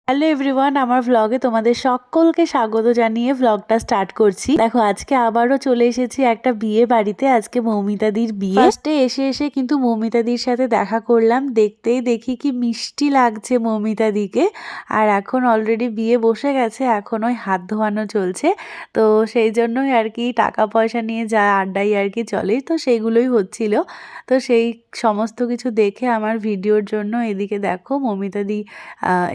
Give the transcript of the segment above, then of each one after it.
Hello everyone, আমার ভ্লগে তোমাদের সকলকে স্বাগত জানিয়ে ভ্লগটা স্টার্ট করছি। দেখো আজকে আবারও চলে এসেছি একটা বিয়ে বাড়িতে। আজকে মৌমিতাদির বিয়ে। ফার্স্টে এসে কিন্তু মৌমিতাদির সাথে দেখা করলাম। দেখতেই দেখি কি মিষ্টি লাগছে মৌমিতাদিকে। আর এখন অলরেডি বিয়ে বসে গেছে, এখন ওই হাত ধোয়ানো চলছে। তো সেই জন্যই আর কি টাকা পয়সা নিয়ে যা আড্ডাই আর কি চলে, তো সেইগুলোই হচ্ছিল। তো সেই সমস্ত কিছু দেখে আমার ভিডিওর জন্য এদিকে দেখো মৌমিতাদি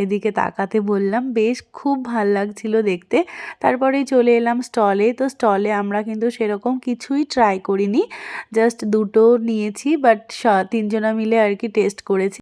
এদিকে তাকাতে বললাম, বেশ খুব ভাল লাগছিল দেখতে। তারপরেই চলে এলাম স্টলে। তো স্টলে আমরা কিন্তু সেরকম কিছুই ট্রাই করিনি, জাস্ট দুটো নিয়েছি, বাট তিনজনা মিলে আর কি টেস্ট করেছি।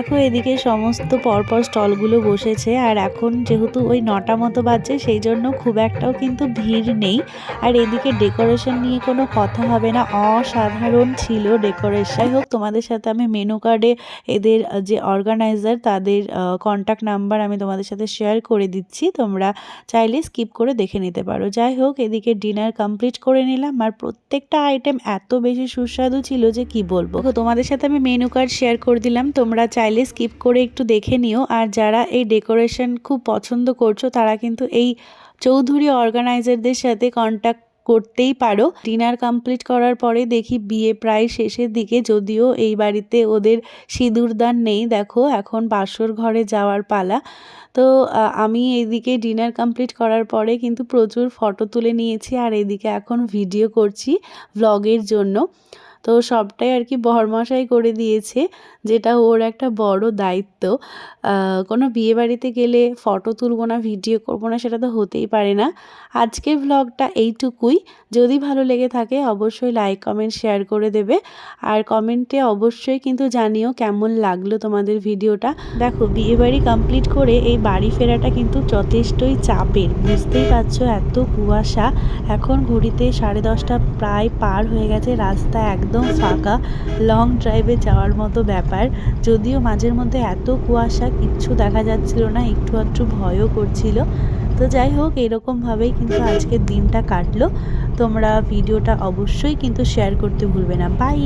দেখো এদিকে সমস্ত পরপর স্টলগুলো বসেছে, আর এখন যেহেতু ওই 9টা মতো বাজছে, সেই জন্য খুব একটাও কিন্তু ভিড় নেই। আর এদিকে ডেকোরেশন নিয়ে কোনো কথা হবে না, অসাধারণ ছিল ডেকোরেশন। যাই হোক, তোমাদের সাথে আমি মেনু কার্ডে এদের যে অর্গানাইজার তাদের কন্ট্যাক্ট নাম্বার আমি তোমাদের সাথে শেয়ার করে দিচ্ছি, তোমরা চাইলে স্কিপ করে দেখে নিতে পারো। যাই হোক, এদিকে ডিনার কমপ্লিট করে নিলাম, আর প্রত্যেকটা আইটেম এত বেশি সুস্বাদু ছিল যে কি বলবো। তোমাদের সাথে আমি মেনু কার্ড শেয়ার করে দিলাম, তোমরা চাইলে স্কিপ করে একটু দেখে নিও। আর যারা এই ডেকোরেশন খুব পছন্দ করছো তারা কিন্তু এই চৌধুরী অর্গানাইজারদের সাথে কন্ট্যাক্ট করতেই পারো। ডিনার কমপ্লিট করার পরে দেখি বিয়ে প্রায় শেষের দিকে, যদিও এই বাড়িতে ওদের সিঁদুরদান নেই। দেখো এখন বাসর ঘরে যাওয়ার পালা। তো আমি এইদিকে ডিনার কমপ্লিট করার পরে কিন্তু প্রচুর ফটো তুলে নিয়েছি, আর এইদিকে এখন ভিডিও করছি ভ্লগের জন্য। তো সবটাই আর কি বরমশাই করে দিয়েছে, যেটা ওর একটা বড় দায়িত্ব। কোনো বিয়ে বাড়িতে গেলে ফটো তুলবো না, ভিডিও করবো না, সেটা তো হতেই পারে না। আজকের ভ্লগটা এইটুকুই। যদি ভালো লেগে থাকে অবশ্যই লাইক কমেন্ট শেয়ার করে দেবে, আর কমেন্টে অবশ্যই কিন্তু জানিও কেমন লাগলো তোমাদের ভিডিওটা। দেখো বিয়ে বাড়ি কমপ্লিট করে এই বাড়ি ফেরাটা কিন্তু যথেষ্টই চাপের, বুঝতেই পারছো, এত কুয়াশা। এখন ঘড়িতে 10:30 প্রায় পার হয়ে গেছে, রাস্তা একদম ফাঁকা, লং ড্রাইভে যাওয়ার মতো ব্যাপার। যদিও মাঝের মধ্যে এত কুয়াশা কিচ্ছু দেখা যাচ্ছিল না, একটু আধটু ভয়ও করছিল। তো যাই হোক, এরকমভাবেই কিন্তু আজকের দিনটা কাটলো। তোমরা ভিডিওটা অবশ্যই কিন্তু শেয়ার করতে ভুলবে না। বাই।